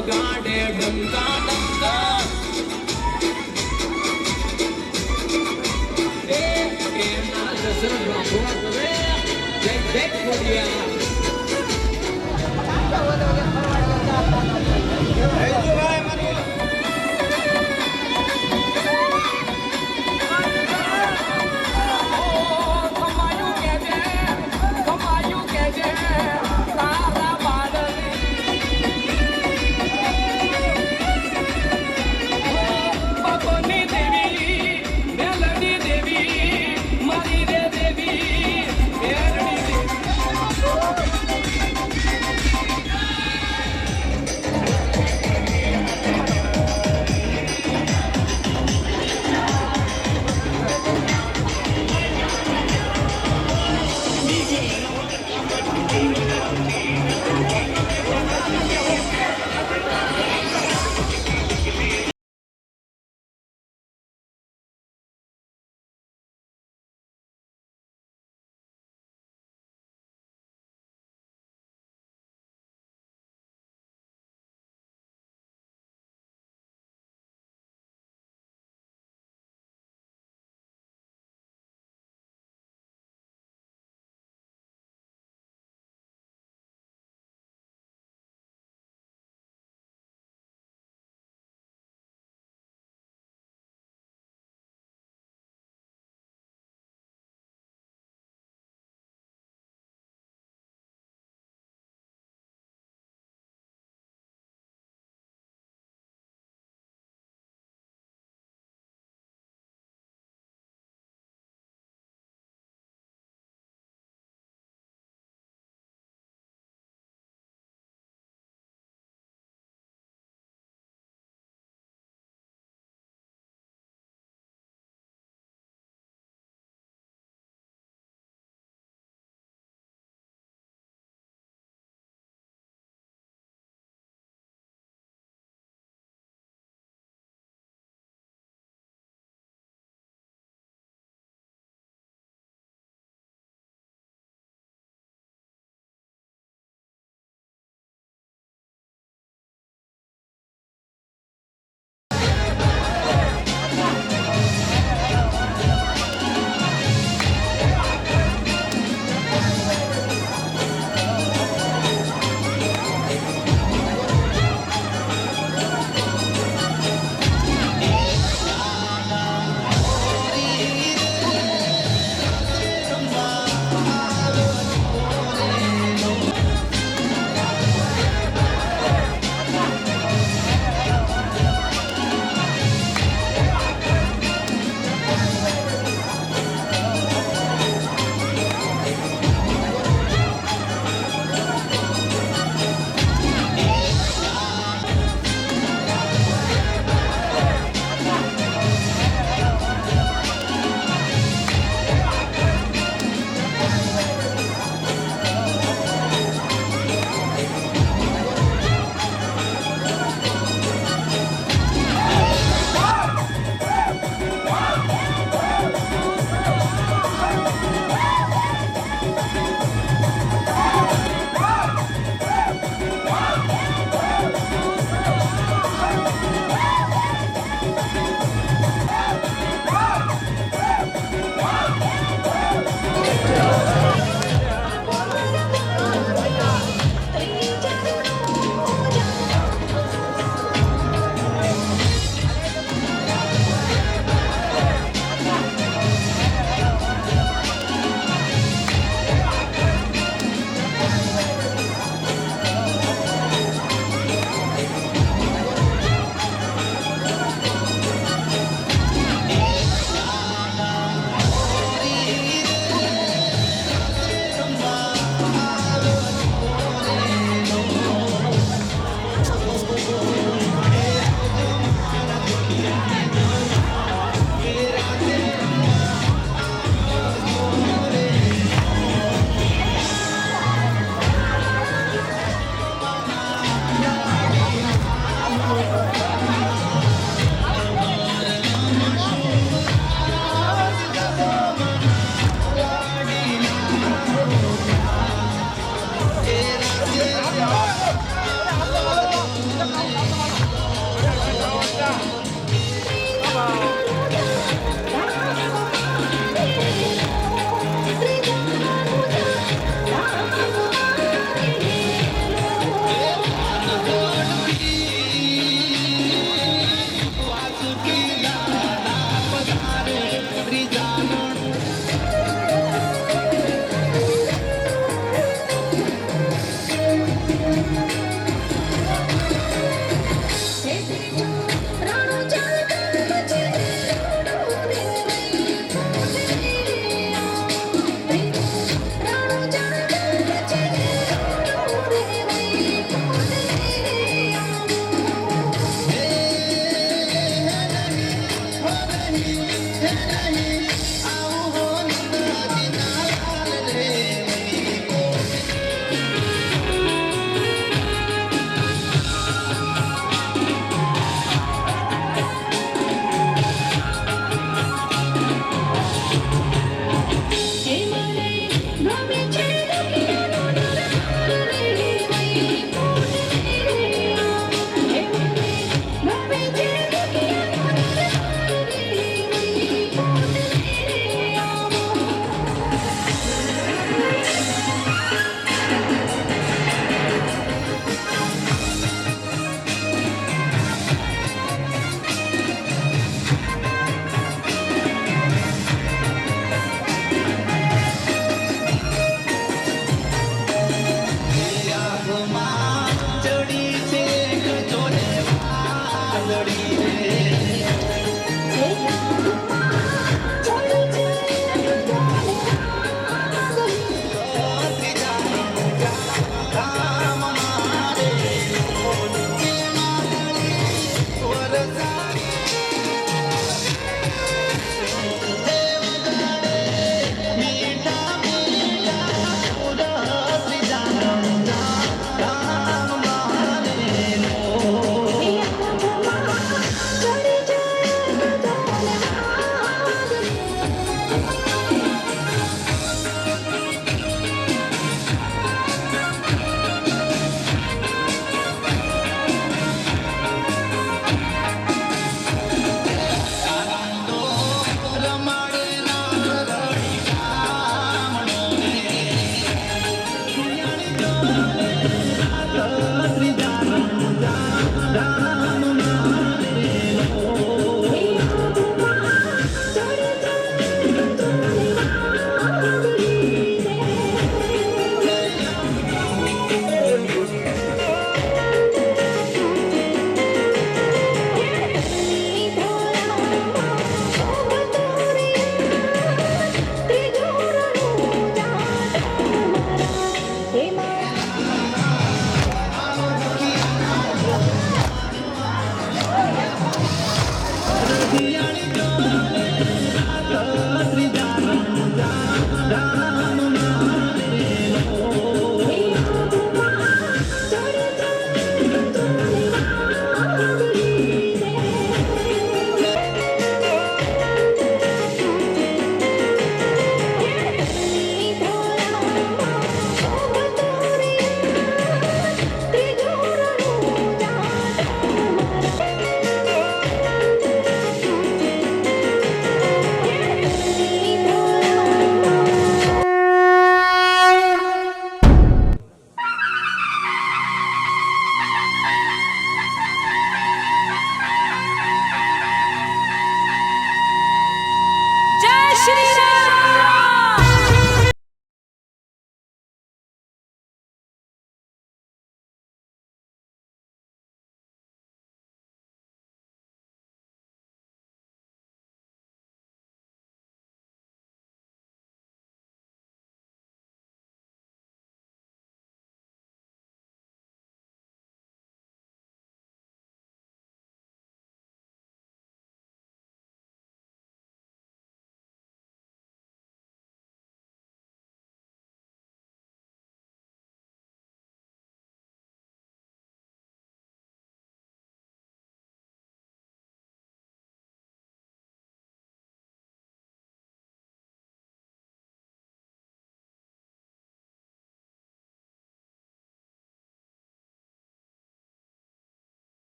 વગાડે ડંકા ડંકા એના દશરથ બાપુના તમે જય જય બોલ્યા Oh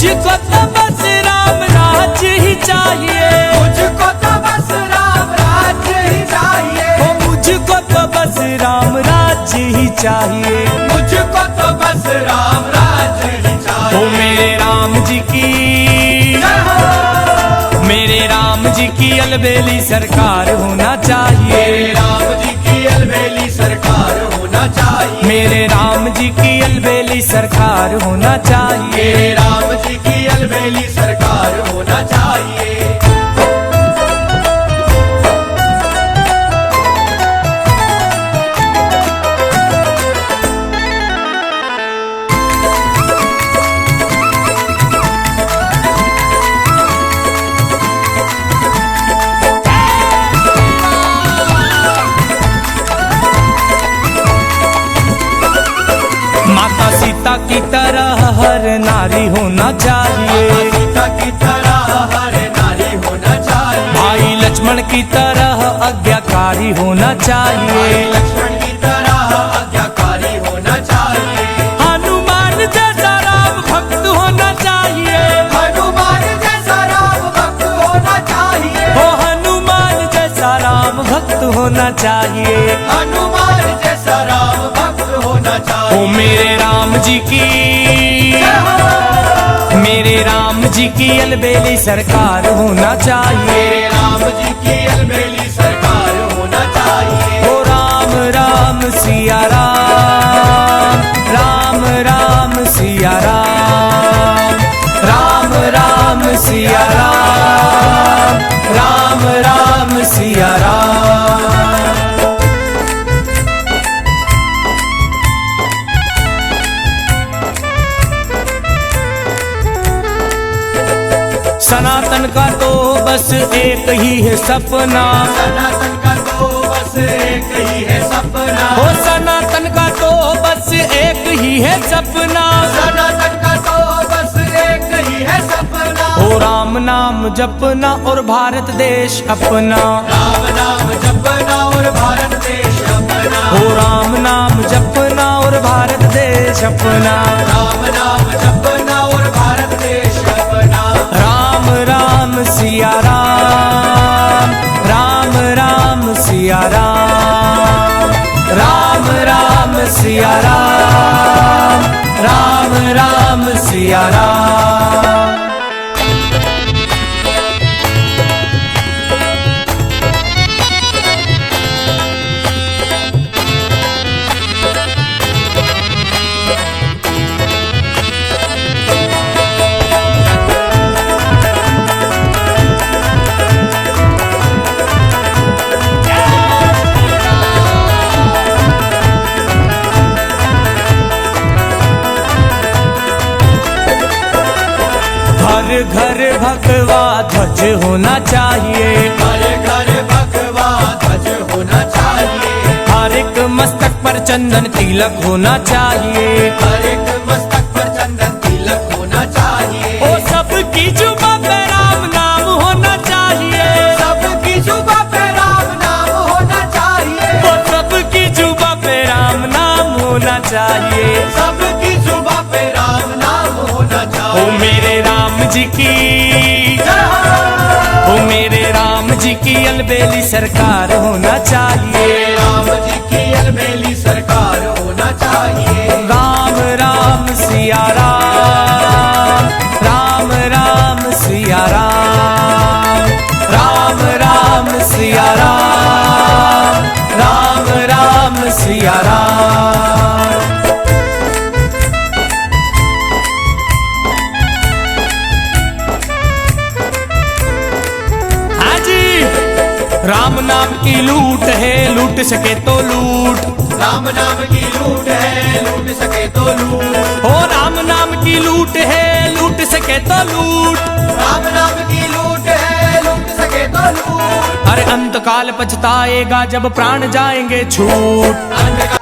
मुझको तो बस राम राज्य ही चाहिए, मुझको तो बस राम राज्य ही चाहिए, ओ मुझको तो बस राम राज्य ही चाहिए, मुझको तो बस राम राज्य ही चाहिए। ओ मेरे राम जी की, मेरे राम जी की अलबेली सरकार होना चाहिए, मेरे राम जी की अलबेली सरकार होना चाहिए, मेरे राम जी की अलबेली सरकार होना चाहिए, मेरे राम जी की अलबेली सरकार होना चाहिए। माता सीता की तरह हर नारी होना चाहिए, सीता की तरह हर नारी होना चाहिए, भाई लक्ष्मण की तरह आज्ञाकारी होना चाहिए, लक्ष्मण की तरह आज्ञाकारी होना चाहिए, हनुमान जैसा राम भक्त होना चाहिए, हनुमान जैसा राम भक्त होना चाहिए, ओ हनुमान जैसा राम भक्त होना चाहिए, हनुमान जैसा राम भक्त होना चाहिए। ओ मेरे राम जी की, मेरे राम जी की अलबेली सरकार होना चाहिए, मेरे राम जी की अलबेली सरकार होना चाहिए। ओ राम राम सिया राम, राम राम सिया राम, राम राम सिया राम, राम राम सिया राम। सनातन का तो बस एक ही है सपना, सनातन का तो बस एक ही है सपना, ओ सनातन का तो बस एक ही है सपना, सनातन का तो बस एक ही है सपना, ओ राम नाम जपना और भारत देश अपना, राम नाम जपना और भारत देश अपना, ओ राम नाम जपना और भारत देश अपना, राम नाम जपना और भारत देश अपना। राम राम सिया राम, राम राम सिया राम, राम राम सिया राम, राम राम सिया राम। हर घर भगवा ध्वज होना चाहिए, हर घर भगवा ध्वज होना चाहिए, हर एक मस्तक पर चंदन तिलक होना चाहिए, हर एक मस्तक पर चंदन तिलक होना चाहिए, ओ सबकी जुबां पे राम नाम होना चाहिए, सबकी जुबां पे राम नाम होना चाहिए, ओ सबकी जुबां पे राम नाम होना चाहिए, सबकी जुबां पे राम नाम होना ओ चाहिए। मेरे राम जी की, ओ मेरे राम जी की अलबेली सरकार होना चाहिए, राम जी की अलबेली सरकार होना चाहिए। राम राम सिया राम, राम नाम की लूट है, लूट सके तो लूट। राम नाम की लूट है, लूट सके तो लूट। हो राम नाम की लूट है, लूट सके तो लूट। राम नाम की लूट है, लूट सके तो लूट। अरे अंत काल पछताएगा जब प्राण जाएंगे छूट।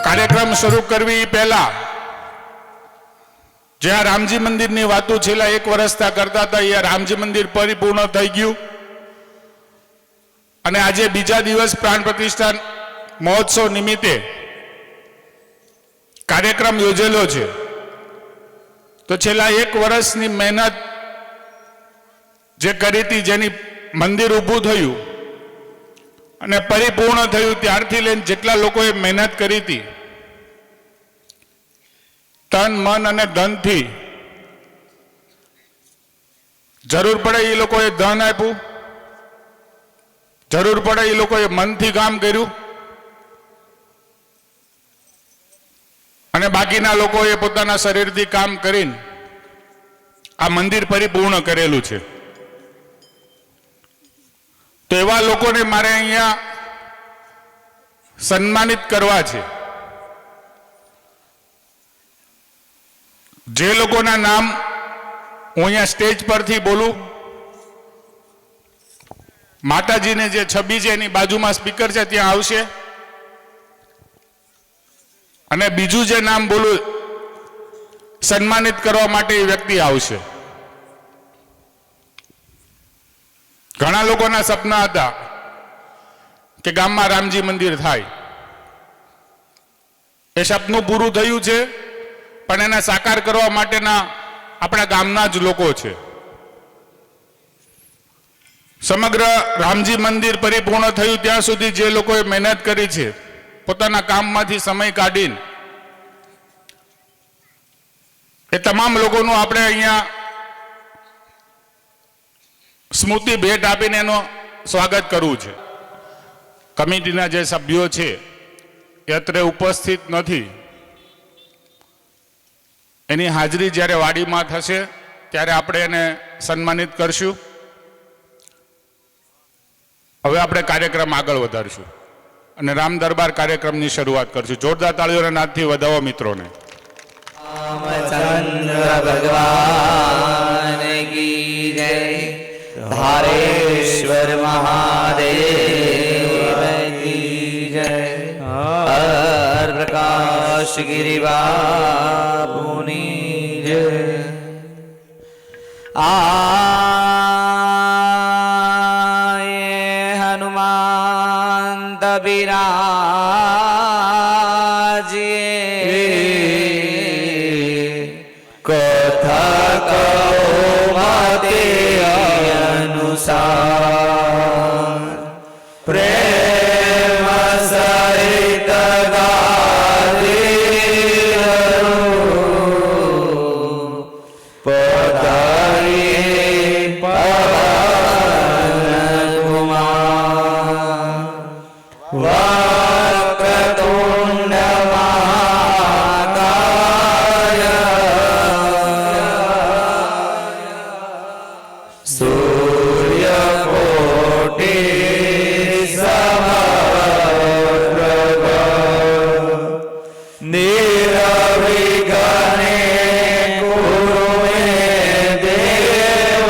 કાર્યક્રમ શરૂ કરવી પહેલા જ્યાં રામજી મંદિરની વાતો છેલ્લા 1 વર્ષથી કરતા હતા એ રામજી મંદિર પરિપૂર્ણ થઈ ગયું અને આજે બીજા દિવસ પ્રાણ પ્રતિષ્ઠા મહોત્સવ નિમિત્તે કાર્યક્રમ યોજેલો છે તો છેલ્લા 1 વર્ષની મહેનત જે કરી હતી જેની મંદિર ઊભું થયું અને પરિપૂર્ણ થયું ત્યારથી લઈને જેટલા લોકોએ મહેનત કરી હતી તન મન અને ધનથી જરૂર પડે એ લોકોએ ધન આપ્યું જરૂર પડે એ લોકોએ મનથી કામ કર્યું અને બાકીના લોકોએ પોતાના શરીરથી કામ કરીને આ મંદિર પરિપૂર્ણ કરેલું છે તો એવા લોકોને મારે અહીંયા સન્માનિત કરવા છે જે લોકોના નામ હું અહીંયા સ્ટેજ પરથી બોલું માતાજીને જે છબી છે એની બાજુમાં સ્પીકર છે ત્યાં આવશે અને બીજું જે નામ બોલું સન્માનિત કરવા માટે એ વ્યક્તિ આવશે ઘણા લોકોના સપના હતા કે ગામમાં રામજી મંદિર થાય એ સપનું પૂરું થયું છે પણ એને સાકાર કરવા માટેના આપણા ગામના જ લોકો છે સમગ્ર રામજી મંદિર પરિપૂર્ણ થયું ત્યાં સુધી જે લોકોએ મહેનત કરી છે, પોતાના કામમાંથી સમય કાઢીને, એ તમામ લોકોનું આપણે અહીંયા સ્મૃતિ ભેટ આપીને એનું સ્વાગત કરવું છે. કમિટીના જે સભ્યો છે એ અત્રે ઉપસ્થિત નથી, એની હાજરી જ્યારે વાડીમાં થશે ત્યારે આપણે એને સન્માનિત કરશું. હવે આપણે કાર્યક્રમ આગળ વધારશું અને રામ દરબાર કાર્યક્રમની શરૂઆત કરશું. જોરદાર તાળીઓના નાદથી વધાવો મિત્રોને. रामचंद्र भगवान की जय, धारेश्वर महादेव की जय, हर प्रकाश गिरिबापुनी जय. आये हनुमंत बिराजिए, कथा कहो मते अनुसार, प्रेम सहित गाते पधारिए पवन कुमार. वक्रतुंड महाकाय, सूर्यकोटि समप्रभ, निर्विघ्ने कुरु मे देव,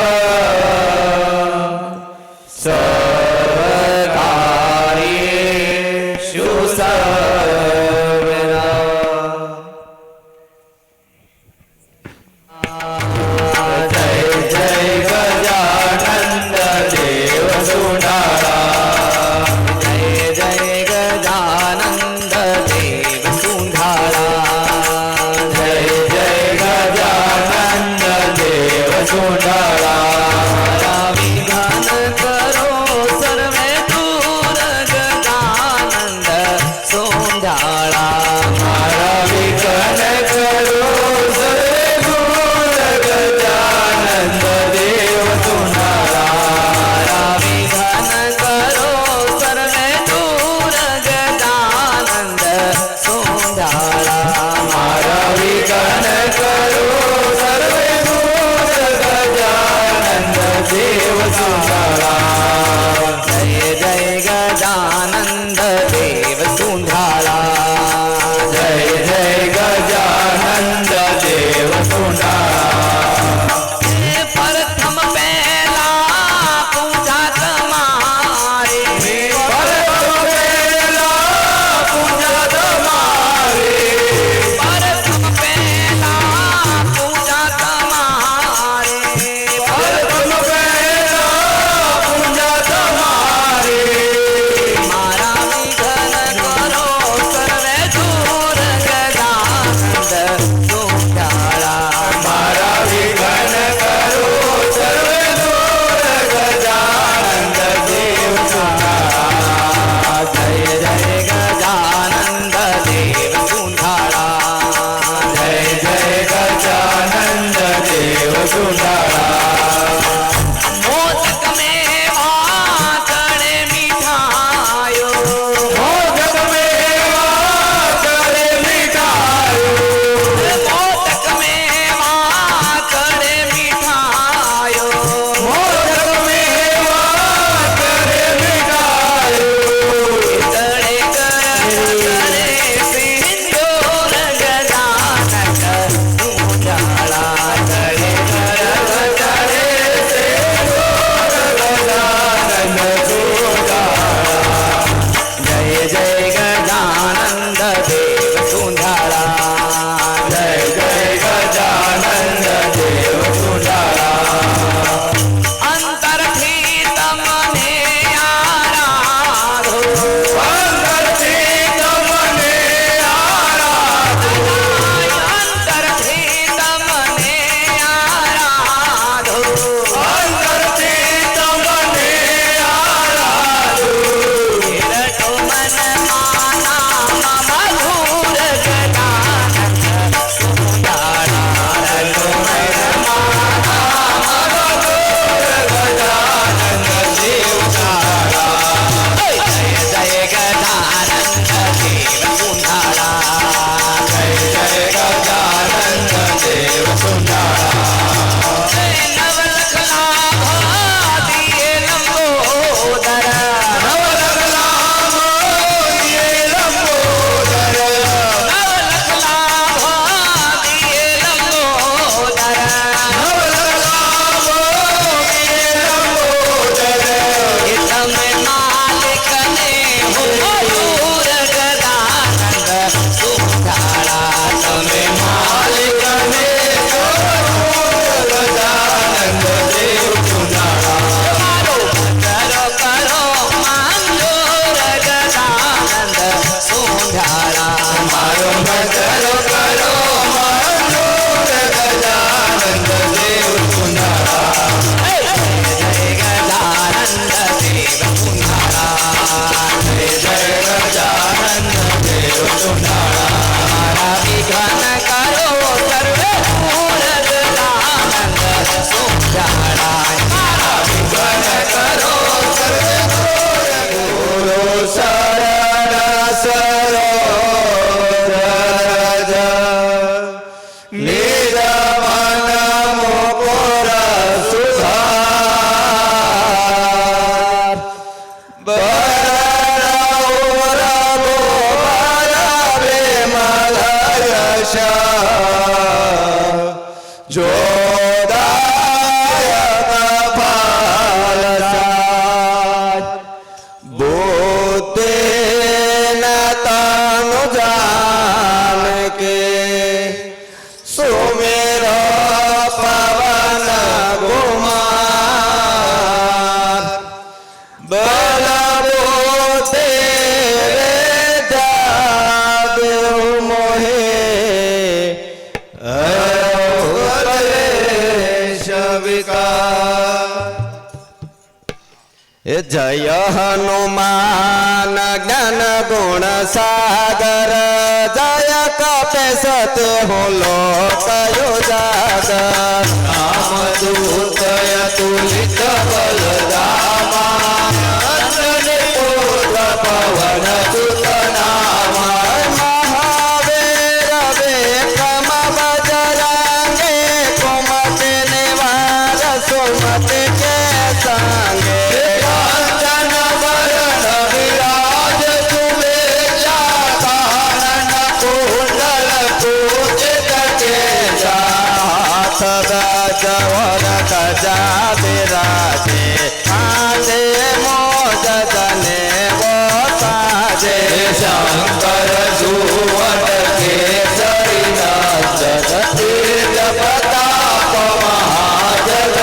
सर्वकार्येषु सर्वदा. जय जय गजानंद देव सुंदरा, जय जय गजानंद देव सुंदरा, जय जय गजानंद देव सुंदरा. विघ्न करो सर्वे दूर गजानंद सुंदरा, मारा विघ्न करो सर्वे दूर गजानंद देव सुंदरा. विघ्न करो सर्वे दूर गजानंद सुंदरा, मारा विघ्न करो सर्वे दूर गजानंद દાયક ફલસાય બુદ્ધિ ન તનુ જાન કે સુમેરો પવન કુમાર બલ બુદ્ધિ દેવ મોહે જય હનુમાન જ્ઞાન ગુણ સાગર જય કપેશ તે હો લોકયો જાગર રામ દૂત તુલિત બલરામા અંજની પુત્ર પવન સુત નામા મહાવીર વિક્રમ બજરંગે કુમતિ નિવાર સુમતિ કે સંગે કાંચન વરણ વિરાજ સુબેજા કાનન કુંડલ પૂજિત કેસા હાથ ગજવર ગજા બિરાજે આંધે મોજ જને વો સાજે શંકર સુવટ કેસરી નંદન તીર્થ પ્રતાપ મહાજગવંદન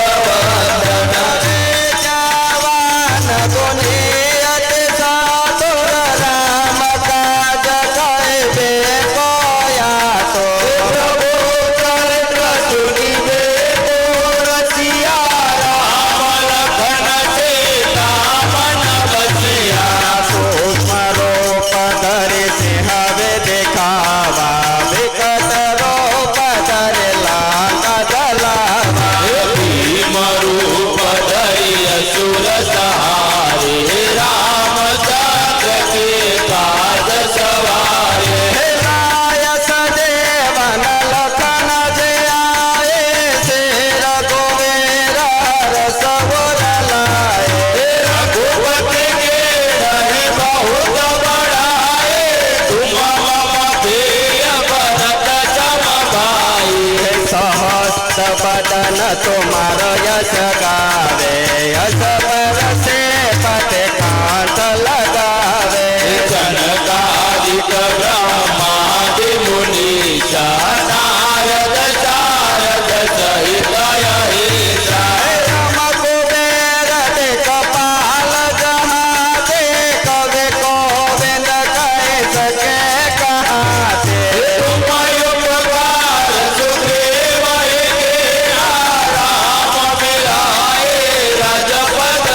જવાન ગુની અતિ સાધુર રામ કાજ કહેબે કોયા તો પ્રભુ ચરિત્ર સુનિબે તો રસિયા રામ લખન સીતા મન બસિયા સૂક્ષ્મ રૂપ ધરે સિંહવે દેખાવા વિકટ રૂપ ધરે લાંકા જલાવા ભીમ રૂપ ધરી અસુર સહારે રામચંદ્ર કે કાજ સવારે લાય સદેવન લખન જે આએ શેર ગોવેર રસવર લાએ રઘુપતિ के रहे बहुत बड़ाए तुम ममतेय भरत जम भाई सहस्त्र बदन तुम्हार यश गावे यश बरसे पते कांत लगावे जनकादिक ब्रह्मादि मुनीषा नारद शारद सहित अहिसा राम कुबेर दिक्पाल जहाते कवि गोविंद कह सके कहाते तुम उपकार सुग्रीव के राम मिलाए राजपद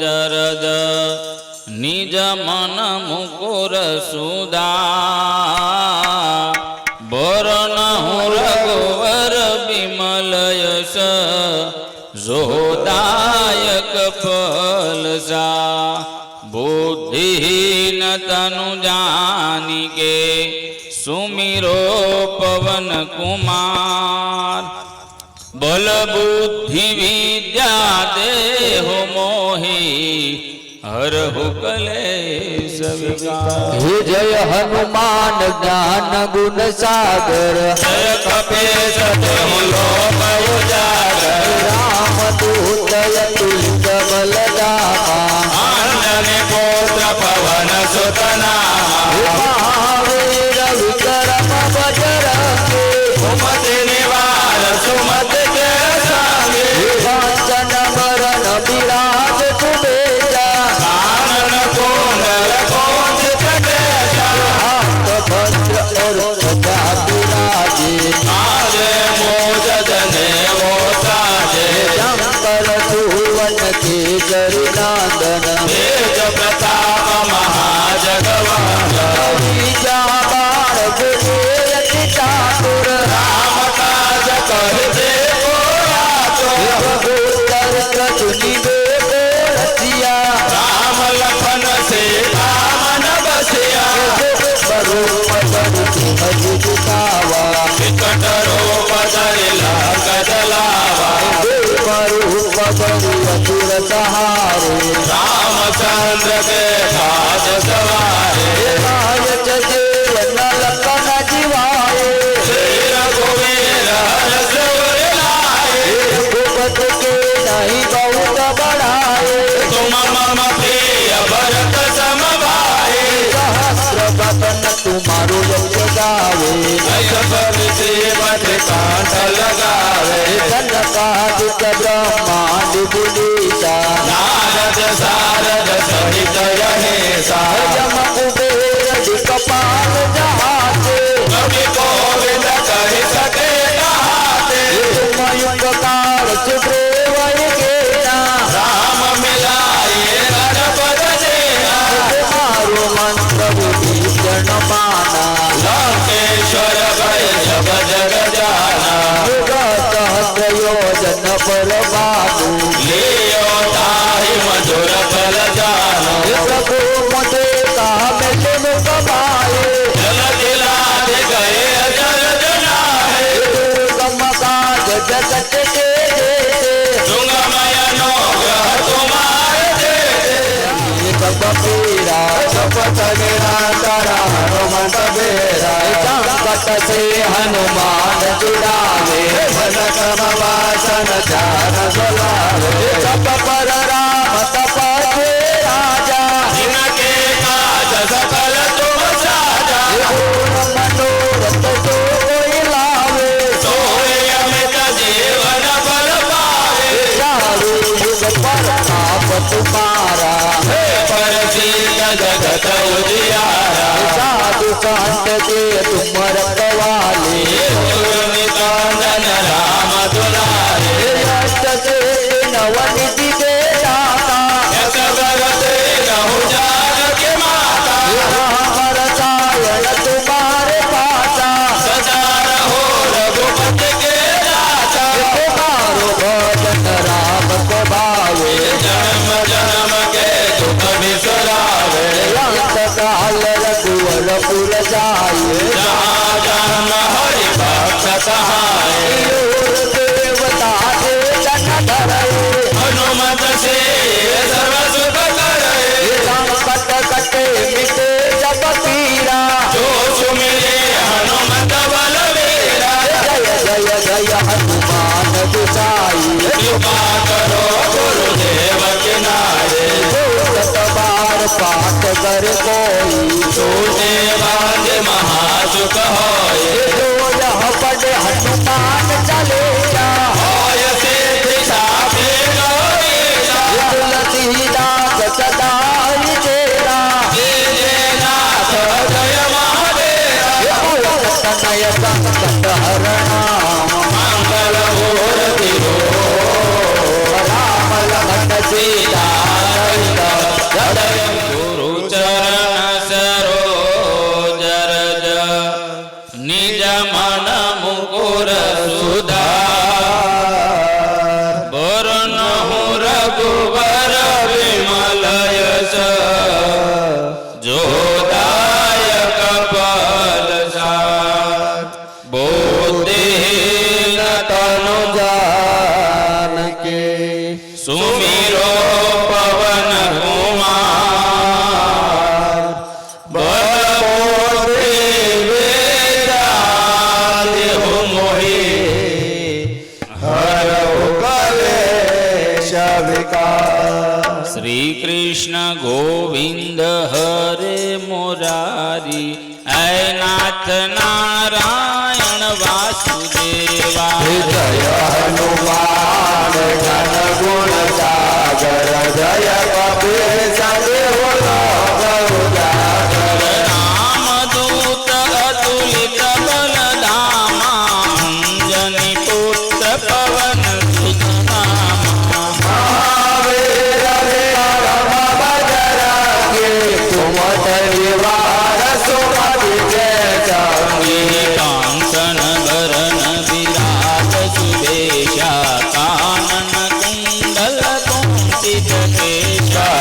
જરદ નિજ મન મુકુર સુદા ભરણ હું રઘુવર બિમલ યશ જોદાયક ફલસા बुद्धिहीन तनु जानी के सुमिरो पवन कुमार बल बुद्धि विद्या देहो मोहि हरहु कलेश विकार। हे जय हनुमान ज्ञान गुण सागर जय कपीश तिहु लोक उजागर राम दूत अतुलित बल धामा अंजनी पुत्र पवन सुत नामा महावीर विक्रम बजरंगी सुमति निवार सुमति के संगे कांचन बरन विराज कुबेरा कानन कुंडल कुंजित केसा हाथ भद्र और ध्वजा विराजे आजे मोज जनेऊ साजे शंकर सुवन केसरी नंदन तेज प्रताप महाजगवंदन बीजा बाण गुरेयति चातुर राम काज कहते को आतुर रघुतर चुनि बेको रसिया राम लखन सीता मन बसिया स्वरूप धरि अजितावा विकट रूप धरि लंक जलावा रूप धरि असुर सहारे रामचंद्र के काज सवारे नायक जीवन लखन जिवाए श्री रघुवीर हर्ष उर लाए रघुपति के नहीं बहुत बढ़ाए तुम मम प्रिय भरत सम भाई सहस्र बदन तुम्हारो यश गावे जय बलि श्रीमति कांठ लगावे जनकादिक ब्रह्मांड बुलीसा नारद सारद सहित रहेसा यम कुबेर दिक्पाल जहाते कवि गोविंद कहि सके कहाते तुम उपकार सुग्रीव केना राम मिलाए रघुपत देना तुम्हारो मंत्र विभीषण माना लंकेश्वर भय सब जग जाना सहस्र योजन पर बाबू लियो ताहि मधुर फल जानो प्रभु मुझे काम मुख पाए जल दिलाधि गए जल जनाहे दुर्गम काज जगत के देते सुगमय अनुग्रह तुम्हारे देते कबीरा शपथ निरंतर हनुमत बेरा संकट से हनुमान जुड़ावे मन क्रम वासन ध्यान सुलावे सब पर राम तपस्वी राजा जिनके काज सकल तुम साजा मनोरथ जो कोई लावे सोए अमित जीवन फल पावे चारों युग प्रताप तुम्हारा हे परसीत जगत उजियारा साधु संत के तुम रखवाले निकांदन राम दुलारे अष्ट से नवनिधि के दाता यस भगते रहु जानकी माता राम रसायन तुम्हारे पासा सदा रहो रघुपति के दाता तुम्हारो भजन राम को भावे जन्म जन्म के दुख बिसरावे अंत काल रघुवर पुर जाए जहाँ जन्म हरि भक्त सहाय देवता से जन धरे हनुमत से सर्व सुख करे संकट कटे मिटे जब पीरा जो सुमिरे हनुमत बलवीरा जय जय जय हनुमान गुसाई कृपा करो गुरुदेव किनारे बार पाठ कर कोई छूटे बांध महासुख होए ગુરુ ચરણ સરોજ રજ નિજ મન મુકુર સુધાર બરન હું રઘુવર વિમલ યશ જોદાયક પલ સાર બોધેન તનુ જાનકી સુમિરો પવન કુમાર બલબોધે વેદાદેહુ મોહી હરહુ કલેશ વિકાર શ્રી કૃષ્ણ ગોવિંદ હરે મુરારી હૈ નાથ નારાયણ વાસુદેવા જય હનુમાન ઘન ગુણ સાગર જય કપીર સંદેવ રામદૂત અતુલિત બલધામા અંજની પુત્ર પવન સુત નામા સુમત વિવાર સુમતિ કાંચન વરન વિરાજ સુવેશા કાનન કુંડલ કુંચિત કેશા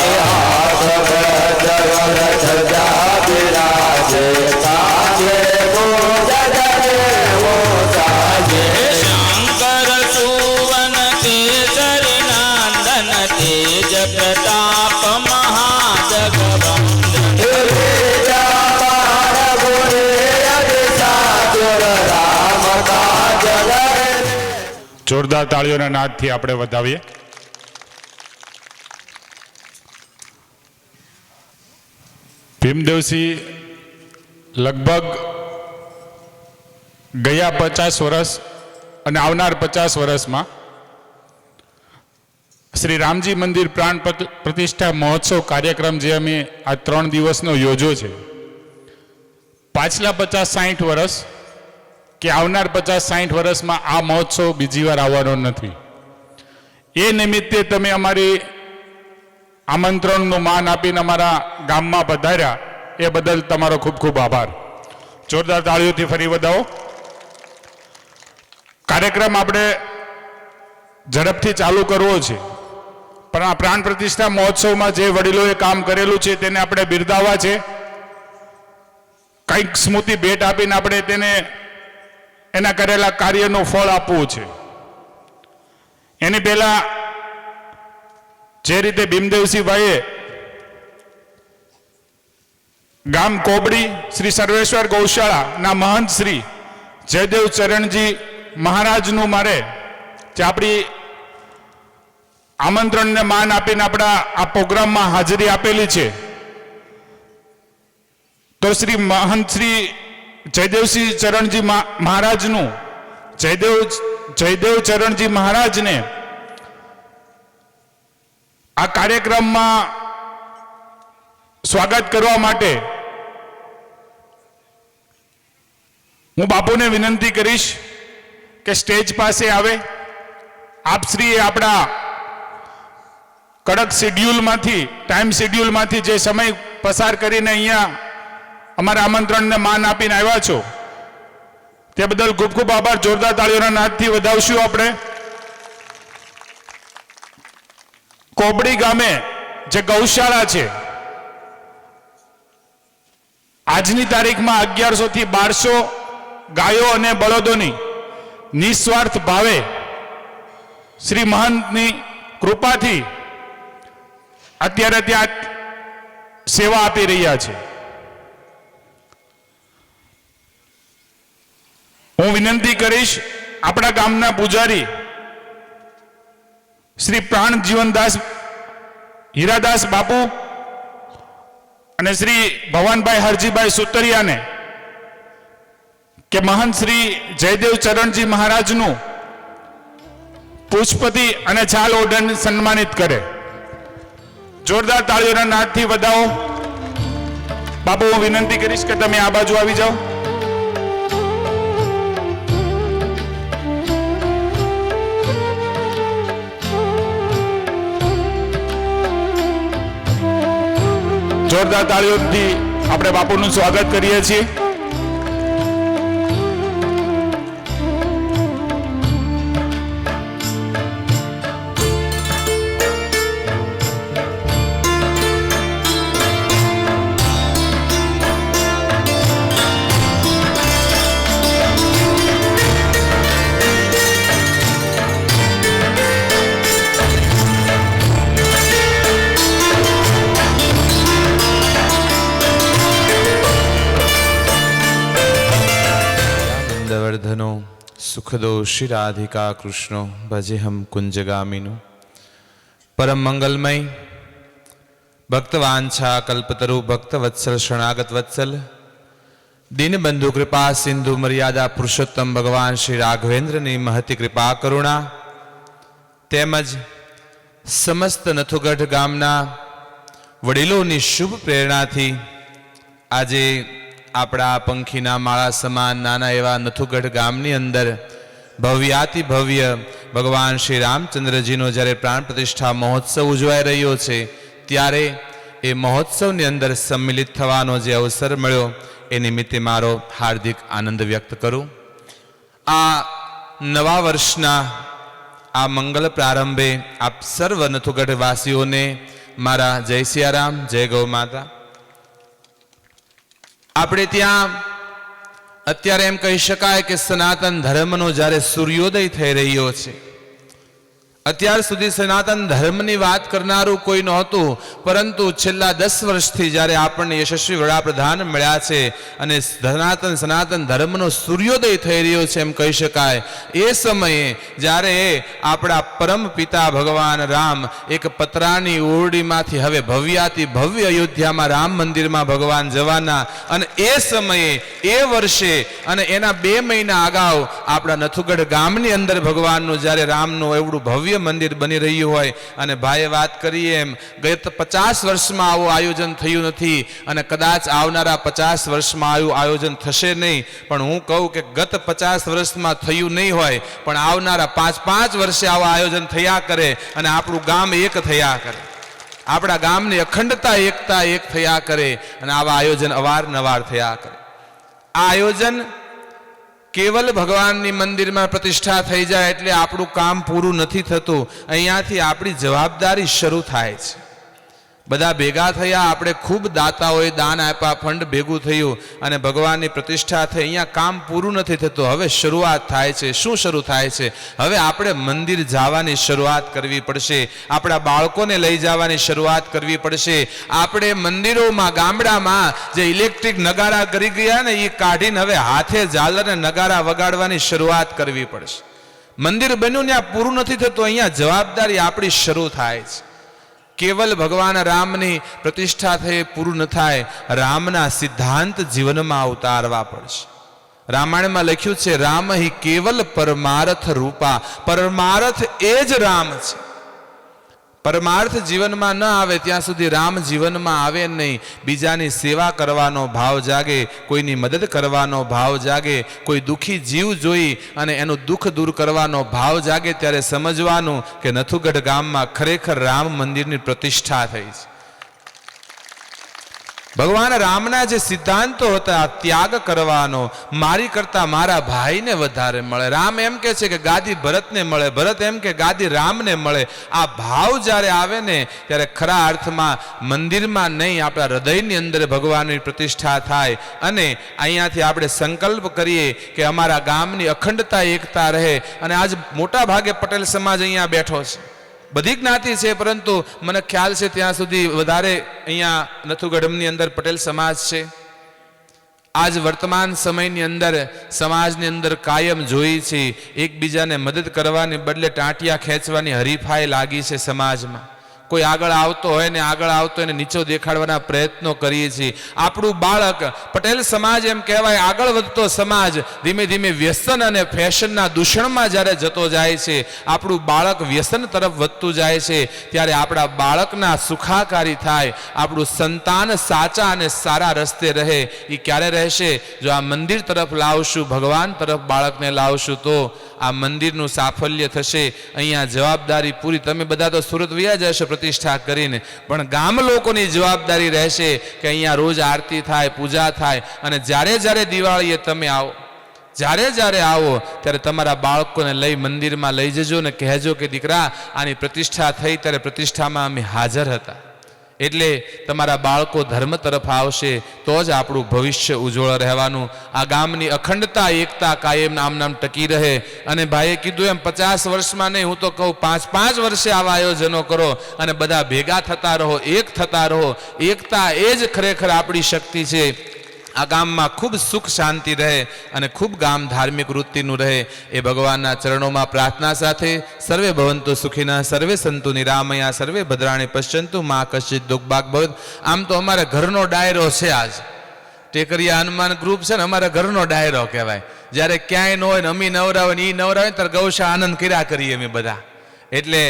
શંકર સુવન કેસરી નંદન તેજ પ્રતાપ મહાજગવંદન જોરદાર તાળીઓના નાદથી આપણે વધાવીએ. ભીમદેવસિંહ લગભગ ગયા 50 વર્ષ અને આવનાર 50 વર્ષમાં શ્રી રામજી મંદિર પ્રાણ પ્રતિષ્ઠા મહોત્સવ કાર્યક્રમ જે અમે આ 3 દિવસનો યોજ્યો છે, પાછલા 50-60 વર્ષ કે આવનાર 50-60 વર્ષમાં આ મહોત્સવ બીજી વાર આવવાનો નથી. એ નિમિત્તે તમે અમારી આમંત્રણનું માન આપીને અમારા ગામમાં પધાર્યા એ બદલ તમારો ખૂબ ખૂબ આભાર. જોરદાર તાળીઓથી ફરી વધાવો. કાર્યક્રમ આપણે ઝડપથી ચાલુ કરવો છે, પણ આ પ્રાણ પ્રતિષ્ઠા મહોત્સવમાં જે વડીલોએ કામ કરેલું છે તેને આપણે બિરદાવવા છે. કંઈક સ્મૃતિ ભેટ આપીને આપણે તેને એના કરેલા કાર્યનું ફળ આપવું છે. એની પહેલા જે રીતે ભીમદેવસિંહભાઈએ ગામ કોબડી શ્રી સર્વેશ્વર ગૌશાળાના મહંત શ્રી જયદેવ ચરણજી મહારાજનું મારે જે આપણી આમંત્રણને માન આપીને આપણા આ પ્રોગ્રામમાં હાજરી આપેલી છે, તો શ્રી મહંત શ્રી જયદેવસિંહ ચરણજી મહારાજનું જયદેવ ચરણજી મહારાજને આ કાર્યક્રમમાં સ્વાગત કરવા માટે હું બાપુને વિનંતી કરીશ કે સ્ટેજ પાસે આવે. આપશ્રીએ આપણા કડક શેડ્યુલમાંથી ટાઈમ શેડ્યુલમાંથી જે સમય પસાર કરીને અહીંયા અમારા આમંત્રણને માન આપીને આવ્યા છો તે બદલ ખૂબ ખૂબ આભાર. જોરદાર તાળીઓના નાદથી વધાવશું. આપણે કોબડી ગામે જે ગૌશાળા છે, આજની તારીખમાં 1100 થી 1200 ગાયો અને બળદોની નિસ્વાર્થ ભાવે શ્રી મહંતની કૃપાથી અત્યારે ત્યાં સેવા આપી રહ્યા છે. હું વિનંતી કરીશ આપણા ગામના પૂજારી શ્રી પ્રાણ જીવનદાસ હીરાદાસ બાપુ અને શ્રી ભવાનભાઈ હરજીભાઈ સુતરિયાને કે મહંત શ્રી જયદેવ ચરણજી મહારાજનું પુષ્પતિ અને છાલ ઓઢાડીને સન્માનિત કરે. જોરદાર તાળીઓના નાદથી વધાવો. બાપુ, હું વિનંતી કરીશ કે તમે આ બાજુ આવી જાઓ. જોરદાર તાળીઓથી આપણે બાપુનું સ્વાગત કરીએ છીએ. वर्धनो सुखदो श्री राधिका कृष्णो भजे हम कुंजगामिनो परम मंगलमय भक्तवांछा कल्पतरु भक्त वत्सल शरणागत वत्सल दीन बंधु कृपा सिंधु मर्यादा पुरुषोत्तम भगवान श्री राघवेंद्र ने महती कृपा करुणा तेमज समस्त नथुगढ़ गामना वडीलोनी शुभ प्रेरणा थी आजे આપણા પંખીના માળા સમાન નાના એવા નથુગઢ ગામની અંદર ભવ્યાતિ ભવ્ય ભગવાન શ્રી રામચંદ્રજીનો જ્યારે પ્રાણ પ્રતિષ્ઠા મહોત્સવ ઉજવાઈ રહ્યો છે ત્યારે એ મહોત્સવની અંદર સંમિલિત થવાનો જે અવસર મળ્યો એ નિમિત્તે મારો હાર્દિક આનંદ વ્યક્ત કરું. આ નવા વર્ષના આ મંગલ પ્રારંભે આપ સર્વ નથુગઢ વાસીઓને મારા જય સિયારામ, જય ગૌ માતા. આપણે ત્યાં અત્યારે એમ કહી શકાય કે સનાતન ધર્મનો જ્યારે સૂર્યોદય થઈ રહ્યો છે. અત્યાર સુધી સનાતન ધર્મની વાત કરનારું કોઈ નહોતું, પરંતુ છેલ્લા 10 વર્ષથી જ્યારે આપણને યશસ્વી વડાપ્રધાન મળ્યા છે અને સનાતન ધર્મનો સૂર્યોદય થઈ રહ્યો છે એમ કહી શકાય, એ સમયે જ્યારે આપણા પરમ પિતા ભગવાન રામ એક પતરાની ઓરડીમાંથી હવે ભવ્યાતિ ભવ્ય અયોધ્યામાં રામ મંદિરમાં ભગવાન જવાના, અને એ સમયે એ વર્ષે અને એના 2 મહિના અગાઉ આપણા નથુગઢ ગામની અંદર ભગવાનનું જ્યારે રામનું એવડું ભવ્ય મંદિર બની રહ્યું હોય, અને ભાઈએ વાત કરીએ એમ ગત 50 વર્ષમાં આવું આયોજન થયું નથી અને કદાચ આવનારા 50 વર્ષમાં આવું આયોજન થશે નહીં. પણ હું કહું કે ગત 50 વર્ષમાં થયું નહીં હોય, પણ આવનારા 5-5 વર્ષે આવું આયોજન થયા કરે અને આપણું ગામ એક થયા કરે, આપણા ગામની અખંડતા એકતા એક થયા કરે અને આવા આયોજન અવારનવાર થયા કરે. આ આયોજન કેવલ ભગવાનની મંદિરમાં પ્રતિષ્ઠા થઈ જાય એટલે આપણું કામ પૂરું નથી થતું. અહીંયાથી આપણી જવાબદારી શરૂ થાય છે. બધા ભેગા થયા, આપણે ખૂબ દાતાઓએ દાન આપ્યા, ફંડ ભેગું થયું અને ભગવાનની પ્રતિષ્ઠા થઈ. અહીંયા કામ પૂરું નથી થતું. હવે શરૂઆત થાય છે. શું શરૂ થાય છે? હવે આપણે મંદિર જવાની શરૂઆત કરવી પડશે, આપણા બાળકોને લઈ જવાની શરૂઆત કરવી પડશે. આપણે મંદિરોમાં ગામડામાં જે ઇલેક્ટ્રિક નગારા કરી ગયા ને એ કાઢીને હવે હાથે ઝાલર અને નગારા વગાડવાની શરૂઆત કરવી પડશે. મંદિર બન્યું ત્યાં પૂરું નથી થતું, અહીંયા જવાબદારી આપણી શરૂ થાય છે. કેવલ ભગવાન રામની પ્રતિષ્ઠા થઈ પૂરું ન થાય, રામના સિદ્ધાંત જીવનમાં ઉતારવા પડશે. રામાયણમાં લખ્યું છે, રામ હિ કેવલ પરમાર્થ રૂપા, પરમાર્થ એ જ રામ છે. પરમાર્થ જીવનમાં ન આવે ત્યાં સુધી રામ જીવનમાં આવે નહીં. બીજાની સેવા કરવાનો ભાવ જાગે, કોઈની મદદ કરવાનો ભાવ જાગે, કોઈ દુઃખી જીવ જોઈ અને એનું દુઃખ દૂર કરવાનો ભાવ જાગે ત્યારે સમજવાનું કે નથુગઢ ગામમાં ખરેખર રામ મંદિરની પ્રતિષ્ઠા થઈ છે. ભગવાન રામના જે સિદ્ધાંતો હતા, ત્યાગ કરવાનો, મારી કરતા મારા ભાઈને વધારે મળે. રામ એમ કે છે કે ગાદી ભરતને મળે, ભરત એમ કે ગાદી રામને મળે. આ ભાવ જ્યારે આવે ને ત્યારે ખરા અર્થમાં મંદિરમાં નહીં, આપણા હૃદયની અંદર ભગવાનની પ્રતિષ્ઠા થાય. અને અહીંયાથી આપણે સંકલ્પ કરીએ કે અમારા ગામની અખંડતા એકતા રહે. અને આજ મોટા ભાગે પટેલ સમાજ અહીંયા બેઠો છે, બધી જ્ઞાતિ છે, પરંતુ મને ખ્યાલ છે ત્યાં સુધી વધારે અહીંયા નથુગઢની અંદર પટેલ સમાજ છે. આજ વર્તમાન સમયની અંદર સમાજની અંદર કાયમ જોઈ છે એકબીજાને મદદ કરવાને બદલે ટાંટિયા ખેંચવાની હરીફાઈ લાગી છે સમાજમાં. કોઈ આગળ આવતો હોય ને આગળ આવતો એને નીચો દેખાડવાના પ્રયત્નો કરીએ છીએ. આપણું બાળક, પટેલ સમાજ એમ કહેવાય આગળ વધતો સમાજ, ધીમે ધીમે વ્યસન અને ફેશનના દૂષણમાં જ્યારે જતો જાય છે, આપણું બાળક વ્યસન તરફ વધતું જાય છે, ત્યારે આપણા બાળકના સુખાકારી થાય, આપણું સંતાન સાચા અને સારા રસ્તે રહે. એ ક્યારે રહેશે? જો આ મંદિર તરફ લાવશું, ભગવાન તરફ બાળકને લાવશું તો આ મંદિરનું સાફલ્ય થશે. અહીંયા જવાબદારી પૂરી. તમે બધા તો સુરત વયા જશો પ્રતિષ્ઠા કરીને, પણ ગામ લોકોની જવાબદારી રહેશે કે અહીંયા રોજ આરતી થાય, પૂજા થાય, અને જ્યારે જ્યારે દિવાળીએ તમે આવો, જ્યારે જ્યારે આવો ત્યારે તમારા બાળકોને લઈ મંદિરમાં લઈ જજો ને કહેજો કે દીકરા આની પ્રતિષ્ઠા થઈ ત્યારે પ્રતિષ્ઠામાં અમે હાજર હતા. એટલે તમારા બાળકો ધર્મ તરફ આવશે તો જ આપણું ભવિષ્ય ઉજ્જવળ રહેવાનું. આ ગામની અખંડતા, એકતા કાયમ આમ ટકી રહે. અને ભાઈએ કીધું એમ 50 વર્ષમાં નહીં, હું તો કહું 5-5 વર્ષે આવા આયોજનો કરો અને બધા ભેગા થતા રહો, એક થતા રહો. એકતા એ જ ખરેખર આપણી શક્તિ છે. આ ગામમાં ખૂબ સુખ શાંતિ રહે અને ખૂબ ગામ ધાર્મિક વૃત્તિનું રહે એ ભગવાનના ચરણોમાં પ્રાર્થના સાથે સર્વે ભવંતુ સુખીના, સર્વે સંતુ નિરામયા, સર્વે ભદ્રાણી પશ્યંતુ, મા કશ્ચિત દુઃખભાગ ભવત. આમ તો અમારા ઘરનો ડાયરો છે. આજ ટેકરિયા હનુમાન ગ્રુપ છે ને અમારા ઘરનો ડાયરો કહેવાય. જ્યારે ક્યાંય ન હોય ને અમી નવરા હોય ને એ નવરા હોય ત્યારે ગૌશા આનંદ કર્યા કરીએ અમે બધા. એટલે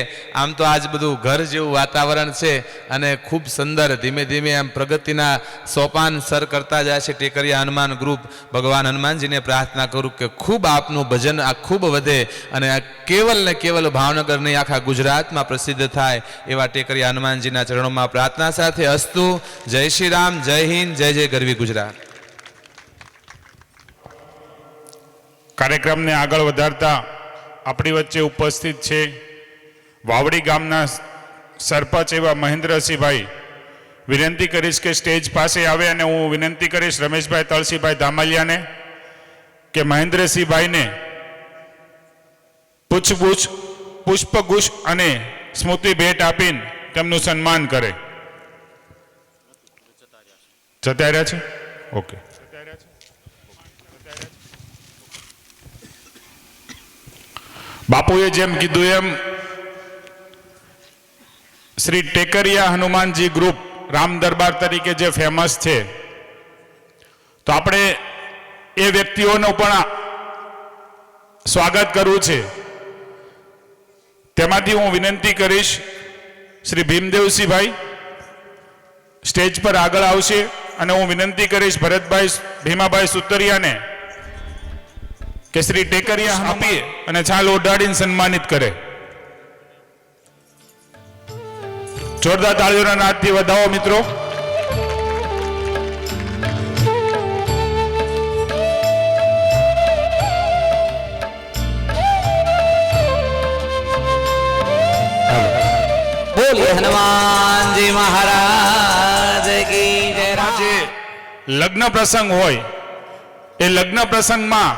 આમ તો આજ બધું ઘર જેવું વાતાવરણ છે અને ખૂબ સુંદર ધીમે ધીમે આમ પ્રગતિના સોપાન સર કરતા જાય છે ટેકરિયા હનુમાન ગ્રુપ. ભગવાન હનુમાનજીને પ્રાર્થના કરું કે ખૂબ આપનું ભજન આ ખૂબ વધે અને આ કેવલ ને કેવલ ભાવનગર નહીં આખા ગુજરાતમાં પ્રસિદ્ધ થાય એવા ટેકરિયા હનુમાનજીના ચરણોમાં પ્રાર્થના સાથે અસ્તુ. જય શ્રી રામ, જય હિન્દ, જય જય ગરવી ગુજરાત. કાર્યક્રમને આગળ વધારતા આપણી વચ્ચે ઉપસ્થિત છે વાવડી ગામના સરપંચ એવા મહેન્દ્રસિંહભાઈ. વિનંતી કરીશ કે સ્ટેજ પાસે આવે અને હું વિનંતી કરીશ રમેશભાઈ તળસીભાઈ ધામલિયાને કે મહેન્દ્રસિંહભાઈને પુષ્પગુચ્છ અને સ્મૃતિ ભેટ આપીને તેમનું સન્માન કરે. જતા રહ્યા છે? ઓકે. બાપુએ જેમ કીધું એમ શ્રી ટેકરિયા હનુમાનજી ગ્રુપ રામ દરબાર તરીકે જે ફેમસ છે, તો આપણે એ વ્યક્તિઓનું પણ સ્વાગત કરવું છે. તેમાંથી હું વિનંતી કરીશ શ્રી ભીમદેવસિંહભાઈ સ્ટેજ પર આગળ આવશે અને હું વિનંતી કરીશ ભરતભાઈ ભીમાભાઈ સુતરિયાને કે શ્રી ટેકરિયા આપીએ અને છાલ ઓઢાડીને સન્માનિત કરે. જોરદાર તાળીઓના નાદથી વધાવો મિત્રો. બોલીએ હનુમાનજી મહારાજ કી જય. જે લગ્ન પ્રસંગ હોય એ લગ્ન પ્રસંગમાં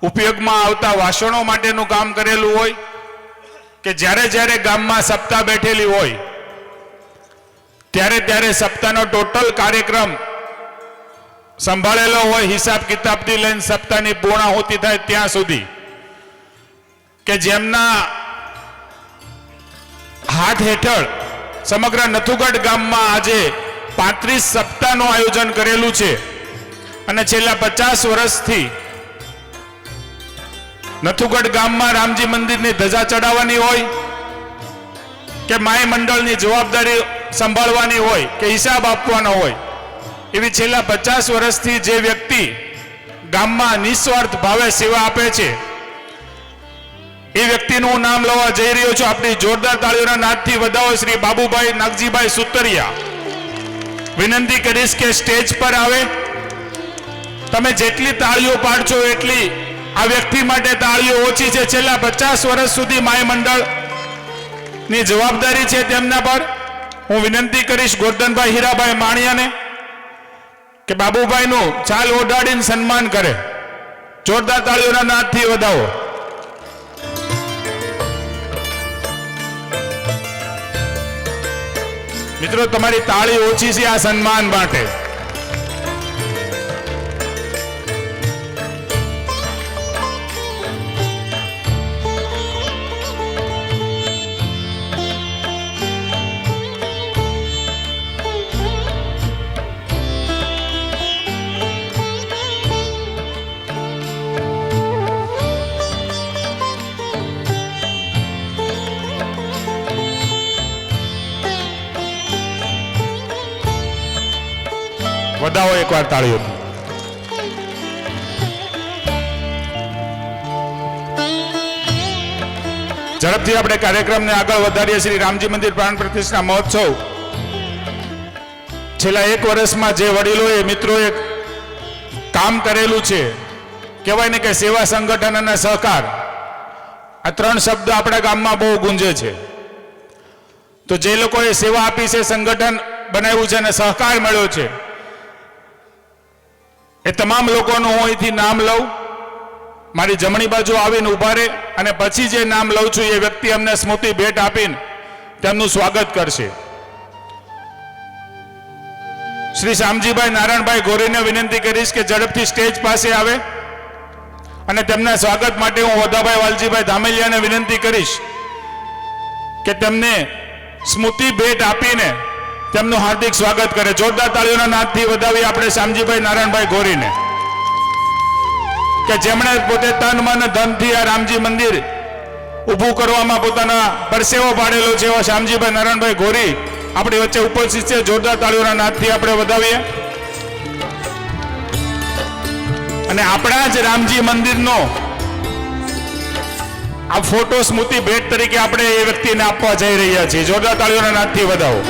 ઉપયોગમાં આવતા વાસણો માટેનું કામ કરેલું હોય કે જ્યારે જ્યારે ગામમાં સપ્તાહ બેઠેલી હોય ત્યારે ત્યારે સપ્તાહનો ટોટલ કાર્યક્રમ સંભાળેલો હોય, હિસાબ કિતાબથી લઈને સપ્તાહની પૂર્ણાહુતિ થાય ત્યાં સુધી, કે જેમના હાથ હેઠળ સમગ્ર નથુગઢ ગામમાં આજે 35 સપ્તાહનું આયોજન કરેલું છે અને છેલ્લા 50 વર્ષથી નથુગઢ ગામમાં રામજી મંદિરની ધજા ચડાવવાની હોય કે માય મંડળની જવાબદારી સંભાળવાની હોય કે હિસાબ આપવાનો હોય, એવી છેલ્લા 50 વર્ષથી જે વ્યક્તિ ગામમાં નિસ્વાર્થ ભાવે સેવા આપે છે એ વ્યક્તિનું હું નામ લેવા જઈ રહ્યો છું. આપણી જોરદાર તાળીઓના નાદથી વધાવો શ્રી બાબુભાઈ નાગજીભાઈ સુતરિયા. વિનંતી કરીશ કે સ્ટેજ પર આવે. તમે જેટલી તાળીઓ પાડશો એટલી આ વ્યક્તિ માટે તાળીઓ ઓછી છે. છેલ્લા 50 વર્ષ સુધી માય મંડળ ની જવાબદારી છે તેમના પર. હું વિનંતી કરીશ ગોરધનભાઈ હીરાભાઈ માણિયાને કે બાબુભાઈનું છાલ ઓઢાડીને સન્માન કરે. જોરદાર તાળીઓના નાદથી વધાવો. મિત્રો તમારી તાળી ઓછી છે આ સન્માન માટે. વધાવો એકવાર તાળીઓથી. જય ઝડપથી આપણે કાર્યક્રમને આગળ વધારીએ. શ્રી રામજી મંદિર પ્રાણ પ્રતિષ્ઠા મહોત્સવ છેલ્લા 1 વર્ષમાં જે વડીલોએ મિત્રોએ કામ કરેલું છે, કહેવાય ને કે સેવા સંગઠન અને સહકાર, આ 3 શબ્દ આપણા ગામમાં બહુ ગુંજે છે. તો જે લોકોએ સેવા આપી છે, સંગઠન બનાવ્યું છે અને સહકાર મળ્યો છે, એ તમામ લોકોનું હું અહીંથી નામ લઉં. મારી જમણી બાજુ આવીને ઊભા રહે અને પછી જે નામ લઉં છું એ વ્યક્તિ અમને સ્મૃતિ ભેટ આપીને તેમનું સ્વાગત કરશે. શ્રી શામજીભાઈ નારાયણભાઈ ગોરીને વિનંતી કરીશ કે ઝડપથી સ્ટેજ પાસે આવે અને તેમના સ્વાગત માટે હું વદાભાઈ વાલજીભાઈ ધામેલિયાને વિનંતી કરીશ કે તેમને સ્મૃતિ ભેટ આપીને તેમનું હાર્દિક સ્વાગત કરે. જોરદાર તાળીઓના નાદથી વધાવી આપણે શામજીભાઈ નારાયણભાઈ ગોરીને, કે જેમણે પોતે તન મન ધનથી આ રામજી મંદિર ઊભું કરવામાં પોતાના પરસેવો પાડેલો છે. એવા શામજીભાઈ નારાયણભાઈ ગોરી આપણી વચ્ચે ઉપસ્થિત છે. જોરદાર તાળીઓના નાદથી આપણે વધાવીએ. અને આપણા જ રામજી મંદિરનો આ ફોટો સ્મૃતિ ભેટ તરીકે આપણે એ વ્યક્તિને આપવા જઈ રહ્યા છીએ. જોરદાર તાળીઓના નાદથી વધાવો.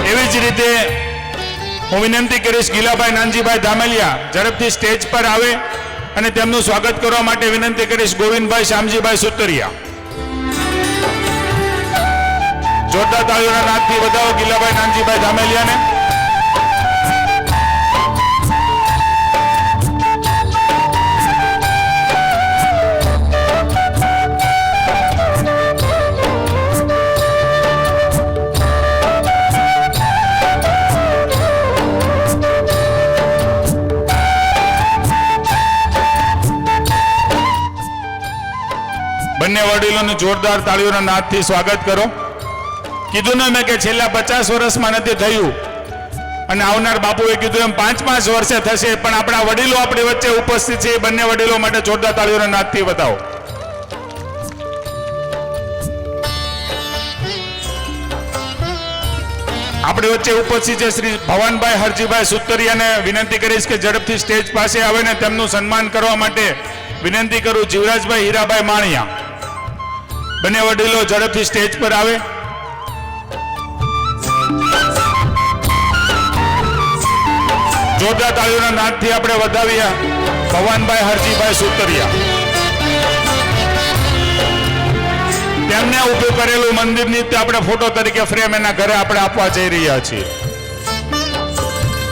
એવી જ રીતે હું વિનંતી કરીશ ગીલાભાઈ નાનજીભાઈ ધામેલિયા ઝડપથી સ્ટેજ પર આવે અને તેમનું સ્વાગત કરવા માટે વિનંતી કરીશ ગોવિંદભાઈ શામજીભાઈ સુતરિયા. જોરદાર તાળીઓના નાદથી વધાવો ગીલાભાઈ નાનજીભાઈ ધામેલિયાને. બંને વડીલોનું જોરદાર તાળીઓના નાદથી સ્વાગત કરો. કીધું ને મેં કે છેલ્લા 50 વર્ષમાં નથી થયું અને આવનાર બાપુએ કીધું એમ 5-5 વર્ષે થશે, પણ આપણા વડીલો આપણી વચ્ચે ઉપસ્થિત છે. એ બંને વડીલો માટે જોરદાર તાળીઓના નાદથી બતાવો. આપણી વચ્ચે ઉપસ્થિત છે શ્રી ભવાનભાઈ હરજીભાઈ સુતરિયાને વિનંતી કરીશ કે ઝડપથી સ્ટેજ પાસે આવે ને તેમનું સન્માન કરવા માટે વિનંતી કરું જીવરાજભાઈ હીરાભાઈ માણિયા. બંને વડીલો ઝડપથી સ્ટેજ પર આવે. જોરદાર તાળીઓના નાદથી આપણે વધાવીએ ભવાનભાઈ હરજીભાઈ સુતરિયા. તેમને ઊભું કરેલું મંદિરની આપણે ફોટો તરીકે ફ્રેમ એના ઘરે આપણે આપવા જઈ રહ્યા છીએ.